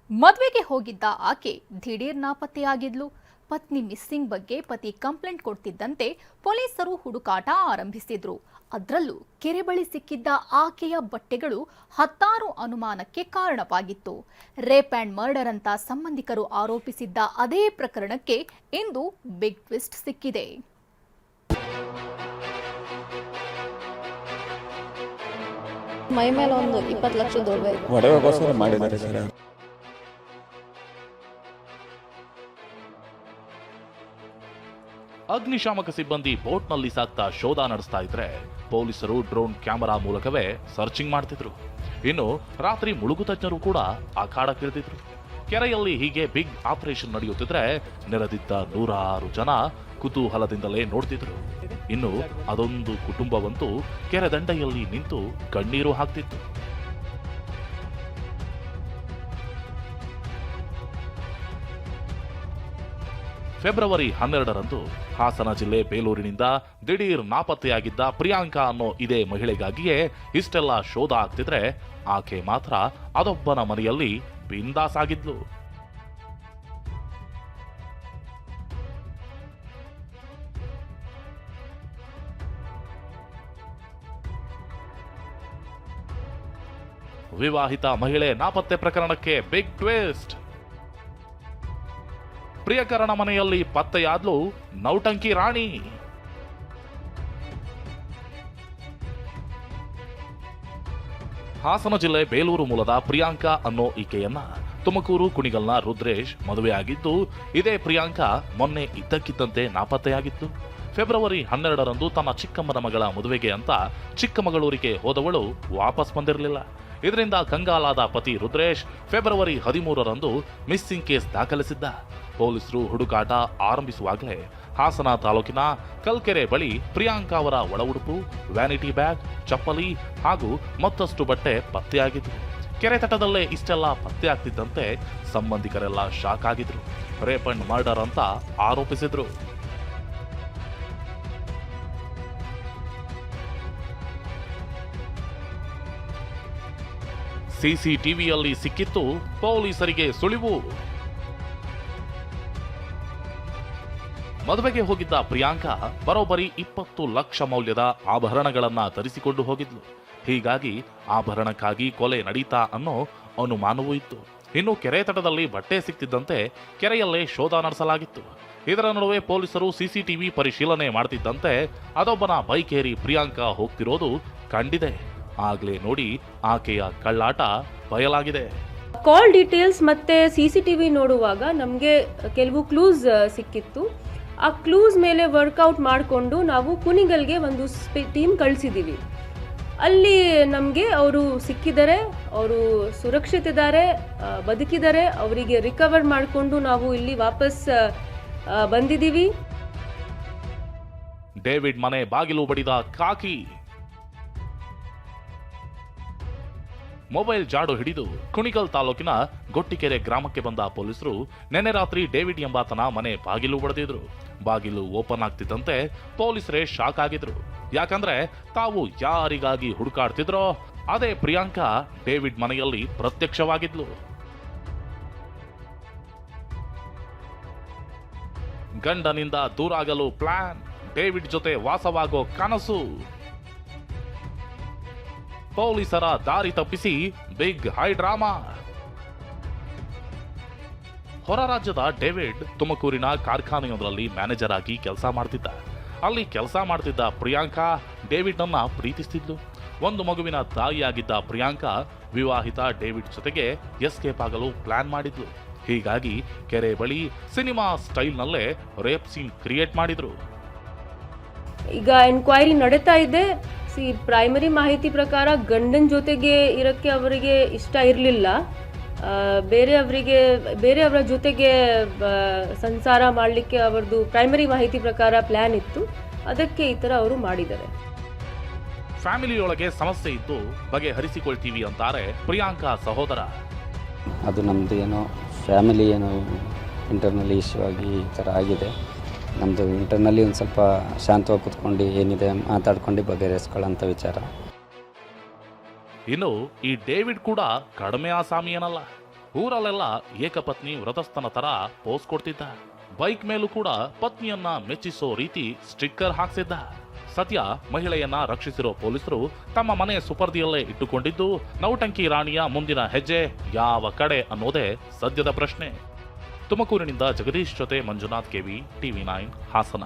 ಮದುವೆಗೆ ಹೋಗಿದ್ದ ಆಕೆ ದಿಢೀರ್ ನಾಪತ್ತೆಯಾಗಿದ್ಲು. ಪತ್ನಿ ಮಿಸ್ಸಿಂಗ್ ಬಗ್ಗೆ ಪತಿ ಕಂಪ್ಲೇಂಟ್ ಕೊಡ್ತಿದ್ದಂತೆ ಪೊಲೀಸರು ಹುಡುಕಾಟ ಆರಂಭಿಸಿದ್ರು. ಅದರಲ್ಲೂ ಕೆರೆ ಬಳಿ ಸಿಕ್ಕಿದ್ದ ಆಕೆಯ ಬಟ್ಟೆಗಳು ಹತ್ತಾರು ಅನುಮಾನಕ್ಕೆ ಕಾರಣವಾಗಿತ್ತು. ರೇಪ್ ಅಂಡ್ ಮರ್ಡರ್ ಅಂತ ಸಂಬಂಧಿಕರು ಆರೋಪಿಸಿದ್ದ ಅದೇ ಪ್ರಕರಣಕ್ಕೆ ಇಂದು ಬಿಗ್ ಟ್ವಿಸ್ಟ್ ಸಿಕ್ಕಿದೆ. ಮೈ ಮೇಲೆ ಒಂದು 20 ಲಕ್ಷ ಮಾಡಿದ್ದಾರೆ ಸರ್. ಅಗ್ನಿಶಾಮಕ ಸಿಬ್ಬಂದಿ ಬೋಟ್ನಲ್ಲಿ ಸಾಕ್ತಾ ಶೋಧ ನಡೆಸ್ತಾ ಇದ್ರೆ ಪೊಲೀಸರು ಡ್ರೋನ್ ಕ್ಯಾಮೆರಾ ಮೂಲಕವೇ ಸರ್ಚಿಂಗ್ ಮಾಡ್ತಿದ್ರು. ಇನ್ನು ರಾತ್ರಿ ಮುಳುಗು ತಜ್ಞರು ಕೂಡ ಅಖಾಡಕ್ಕಿಳಿದಿದ್ರು. ಕೆರೆಯಲ್ಲಿ ಹೀಗೆ ಬಿಗ್ ಆಪರೇಷನ್ ನಡೆಯುತ್ತಿದ್ರೆ ನೆರೆದಿದ್ದ ನೂರಾರು ಜನ ಕುತೂಹಲದಿಂದಲೇ ನೋಡ್ತಿದ್ರು. ಇನ್ನು ಅದೊಂದು ಕುಟುಂಬವಂತೂ ಕೆರೆ ದಂಡೆಯಲ್ಲಿ ನಿಂತು ಕಣ್ಣೀರು ಹಾಕ್ತಿತ್ತು. ಫೆಬ್ರವರಿ 12ರಂದು ಹಾಸನ ಜಿಲ್ಲೆ ಬೇಲೂರಿನಿಂದ ದಿಢೀರ್ ನಾಪತ್ತೆಯಾಗಿದ್ದ ಪ್ರಿಯಾಂಕಾ ಅನ್ನೋ ಇದೇ ಮಹಿಳೆಗಾಗಿಯೇ ಇಷ್ಟೆಲ್ಲ ಶೋಧ ಆಗ್ತಿದ್ರೆ ಆಕೆ ಮಾತ್ರ ಅದೊಬ್ಬನ ಮನೆಯಲ್ಲಿ ಬಿಂದಾಸ್ ಆಗಿದ್ಲು. ವಿವಾಹಿತ ಮಹಿಳೆ ನಾಪತ್ತೆ ಪ್ರಕರಣಕ್ಕೆ ಬಿಗ್ ಟ್ವಿಸ್ಟ್. ಪ್ರಿಯಕರಣ ಮನೆಯಲ್ಲಿ ಪತ್ತೆಯಾದ್ಲು ನೌಟಂಕಿ ರಾಣಿ. ಹಾಸನ ಜಿಲ್ಲೆ ಬೇಲೂರು ಮೂಲದ ಪ್ರಿಯಾಂಕಾ ಅನ್ನೋ ಈಕೆಯನ್ನ ತುಮಕೂರು ಕುಣಿಗಲ್ನ ರುದ್ರೇಶ್ ಮದುವೆಯಾಗಿದ್ದು, ಇದೇ ಪ್ರಿಯಾಂಕಾ ಮೊನ್ನೆ ಇದ್ದಕ್ಕಿದ್ದಂತೆ ನಾಪತ್ತೆಯಾಗಿತ್ತು. ಫೆಬ್ರವರಿ 12ರಂದು ತನ್ನ ಚಿಕ್ಕಮ್ಮನ ಮಗಳ ಮದುವೆಗೆ ಅಂತ ಚಿಕ್ಕಮಗಳೂರಿಗೆ ಹೋದವಳು ವಾಪಸ್ ಬಂದಿರಲಿಲ್ಲ. ಇದರಿಂದ ಕಂಗಾಲಾದ ಪತಿ ರುದ್ರೇಶ್ ಫೆಬ್ರವರಿ 13ರಂದು ಮಿಸ್ಸಿಂಗ್ ಕೇಸ್ ದಾಖಲಿಸಿದ್ದ. ಪೊಲೀಸರು ಹುಡುಕಾಟ ಆರಂಭಿಸುವಾಗಲೇ ಹಾಸನ ತಾಲೂಕಿನ ಕಲ್ಕೆರೆ ಬಳಿ ಪ್ರಿಯಾಂಕಾ ಅವರ ಒಳ ಉಡುಪು, ವ್ಯಾನಿಟಿ ಬ್ಯಾಗ್, ಚಪ್ಪಲಿ ಹಾಗೂ ಮತ್ತಷ್ಟು ಬಟ್ಟೆ ಪತ್ತೆಯಾಗಿದ್ವು. ಕೆರೆ ತಟದಲ್ಲೇ ಇಷ್ಟೆಲ್ಲ ಪತ್ತೆಯಾಗ್ತಿದ್ದಂತೆ ಸಂಬಂಧಿಕರೆಲ್ಲ ಶಾಕ್ ಆಗಿದ್ರು. ರೇಪ್ ಅಂಡ್ ಮರ್ಡರ್ ಅಂತ ಆರೋಪಿಸಿದ್ರು. ಸಿಸಿಟಿವಿಯಲ್ಲಿ ಸಿಕ್ಕಿತ್ತು ಪೊಲೀಸರಿಗೆ ಸುಳಿವು. ಮದುವೆಗೆ ಹೋಗಿದ್ದ ಪ್ರಿಯಾಂಕಾ ಬರೋಬ್ಬರಿ 20 ಲಕ್ಷ ಮೌಲ್ಯದ ಆಭರಣಗಳನ್ನ ಧರಿಸಿಕೊಂಡು ಹೋಗಿದ್ಲು. ಹೀಗಾಗಿ ಆಭರಣಕ್ಕಾಗಿ ಕೊಲೆ ನಡೀತಾ ಅನ್ನೋ ಅನುಮಾನವೂ ಇತ್ತು. ಇನ್ನು ಕೆರೆ ತಟದಲ್ಲಿ ಬಟ್ಟೆ ಸಿಕ್ತಿದ್ದಂತೆ ಕೆರೆಯಲ್ಲೇ ಶೋಧ ನಡೆಸಲಾಗಿತ್ತು. ಇದರ ನಡುವೆ ಪೊಲೀಸರು ಸಿಸಿಟಿವಿ ಪರಿಶೀಲನೆ ಮಾಡ್ತಿದ್ದಂತೆ ಅದೊಬ್ಬನ ಬೈಕ್ ಏರಿ ಪ್ರಿಯಾಂಕಾ ಹೋಗ್ತಿರೋದು ಕಂಡಿದೆ. ಆಗ್ಲೇ ನೋಡಿ ಆಕೆಯ ಕಳ್ಳಾಟ ಬಯಲಾಗಿದೆ. ಕಾಲ್ ಡೀಟೇಲ್ಸ್ ಮತ್ತೆ CCTV ನೋಡುವಾಗ ನಮಗೆ ಕೆಲವು ಕ್ಲೂಸ್ ಸಿಕ್ಕಿತ್ತು. ಆ ಕ್ಲೂಸ್ ಮೇಲೆ ವರ್ಕೌಟ್ ಮಾಡಿಕೊಂಡು ನಾವು ಕುಣಿಗಲ್ಗೆ ಒಂದು ಟೀಮ್ ಕಳಿಸಿದ್ದೀವಿ. ಅಲ್ಲಿ ನಮಗೆ ಅವರು ಸಿಕ್ಕಿದ್ದಾರೆ, ಅವರು ಸುರಕ್ಷಿತಿದ್ದಾರೆ, ಬದುಕಿದ್ದಾರೆ. ಅವರಿಗೆ ರಿಕವರ್ ಮಾಡಿಕೊಂಡು ನಾವು ಇಲ್ಲಿ ವಾಪಸ್ ಬಂದಿದ್ದೀವಿ. ಡೇವಿಡ್ ಮನೆ ಬಾಗಿಲು ಬಡಿದ ಕಾಕಿ. ಮೊಬೈಲ್ ಜಾಡು ಹಿಡಿದು ಕುಣಿಗಲ್ ತಾಲೂಕಿನ ಗೊಟ್ಟಿಕೆರೆ ಗ್ರಾಮಕ್ಕೆ ಬಂದ ಪೊಲೀಸರು ನೆನ್ನೆ ರಾತ್ರಿ ಡೇವಿಡ್ ಎಂಬಾತನ ಮನೆ ಬಾಗಿಲು ಬಡಿದಿದ್ರು. ಬಾಗಿಲು ಓಪನ್ ಆಗ್ತಿದ್ದಂತೆ ಪೊಲೀಸರೇ ಶಾಕ್ ಆಗಿದ್ರು. ಯಾಕಂದ್ರೆ ತಾವು ಯಾರಿಗಾಗಿ ಹುಡುಕಾಡ್ತಿದ್ರೋ ಅದೇ ಪ್ರಿಯಾಂಕಾ ಡೇವಿಡ್ ಮನೆಯಲ್ಲಿ ಪ್ರತ್ಯಕ್ಷವಾಗಿದ್ಲು. ಗಂಡನಿಂದ ದೂರಾಗಲು ಪ್ಲಾನ್, ಡೇವಿಡ್ ಜೊತೆ ವಾಸವಾಗೋ ಕನಸು. ಪೊಲೀಸರ ದಾರಿ ತಪ್ಪಿಸಿ ಬಿಗ್ ಹೈ ಡ್ರಾಮಾ. ಹೊರ ರಾಜ್ಯದ ಡೇವಿಡ್ ತುಮಕೂರಿನ ಕಾರ್ಖಾನೆಯೊಂದರಲ್ಲಿ ಮ್ಯಾನೇಜರ್ ಆಗಿ ಕೆಲಸ ಮಾಡ್ತಿದ್ದ. ಅಲ್ಲಿ ಕೆಲಸ ಮಾಡ್ತಿದ್ದ ಪ್ರಿಯಾಂಕಾ ಡೇವಿಡ್ ಅನ್ನ ಪ್ರೀತಿಸ್ತಿದ್ಲು. ಒಂದು ಮಗುವಿನ ತಾಯಿಯಾಗಿದ್ದ ಪ್ರಿಯಾಂಕಾ ವಿವಾಹಿತ ಡೇವಿಡ್ ಜೊತೆಗೆ ಎಸ್ಕೇಪ್ ಆಗಲು ಪ್ಲಾನ್ ಮಾಡಿದ್ಲು. ಹೀಗಾಗಿ ಕೆರೆ ಬಳಿ ಸಿನಿಮಾ ಸ್ಟೈಲ್ನಲ್ಲೇ ರೇಪ್ ಸೀನ್ ಕ್ರಿಯೇಟ್ ಮಾಡಿದ್ರು. ಈಗ ಎನ್ಕ್ವೈರಿ ನಡೀತಾ ಇದೆ. ಪ್ರೈಮರಿ ಮಾಹಿತಿ ಪ್ರಕಾರ ಗಂಡನ ಜೊತೆಗೆ ಇರಕ್ಕೆ ಅವರಿಗೆ ಇಷ್ಟ ಇರಲಿಲ್ಲ. ಬೇರೆಯವರ ಜೊತೆಗೆ ಸಂಸಾರ ಮಾಡಲಿಕ್ಕೆ ಅವರದು ಪ್ರೈಮರಿ ಮಾಹಿತಿ ಪ್ರಕಾರ ಪ್ಲಾನ್ ಇತ್ತು. ಅದಕ್ಕೆ ಈ ಥರ ಅವರು ಮಾಡಿದ್ದಾರೆ. ಫ್ಯಾಮಿಲಿಯೊಳಗೆ ಸಮಸ್ಯೆ ಇದ್ದು ಬಗೆಹರಿಸಿಕೊಳ್ತೀವಿ ಅಂತಾರೆ ಪ್ರಿಯಾಂಕಾ ಸಹೋದರ. ಅದು ನಮ್ಮದು ಏನೋ ಫ್ಯಾಮಿಲಿ ಏನೋ ಇಂಟರ್ನಲಿ ಇಶ್ಯೂ ಆಗಿ ಈ ಥರ ಆಗಿದೆ. ನಮ್ಮದು ಇಂಟರ್ನಲ್ಲಿ ಒಂದು ಸ್ವಲ್ಪ ಶಾಂತವಾಗಿ ಕೂತ್ಕೊಂಡು ಏನಿದೆ ಮಾತಾಡ್ಕೊಂಡು ಬಗೆಹರಿಸ್ಕೊಳ್ಳೋಂಥ ವಿಚಾರ. ಇನ್ನು ಈ ಡೇವಿಡ್ ಕೂಡ ಕಡಿಮೆ ಆಸಾಮಿ ಏನಲ್ಲ. ಊರಲ್ಲೆಲ್ಲ ಏಕಪತ್ನಿ ವ್ರತಸ್ಥನ ತರ ಪೋಸ್ ಕೊಡ್ತಿದ್ದ. ಬೈಕ್ ಮೇಲೂ ಕೂಡ ಪತ್ನಿಯನ್ನ ಮೆಚ್ಚಿಸೋ ರೀತಿ ಸ್ಟಿಕ್ಕರ್ ಹಾಕ್ಸಿದ್ದ. ಸದ್ಯ ಮಹಿಳೆಯನ್ನ ರಕ್ಷಿಸಿರೋ ಪೊಲೀಸರು ತಮ್ಮ ಮನೆ ಸುಪರ್ದಿಯಲ್ಲೇ ಇಟ್ಟುಕೊಂಡಿದ್ದು, ನೌಟಂಕಿ ರಾಣಿಯ ಮುಂದಿನ ಹೆಜ್ಜೆ ಯಾವ ಕಡೆ ಅನ್ನೋದೇ ಸದ್ಯದ ಪ್ರಶ್ನೆ. ತುಮಕೂರಿನಿಂದ ಜಗದೀಶ್ ಜೊತೆ ಮಂಜುನಾಥ್ ಕೆವಿ, TV9 ಹಾಸನ.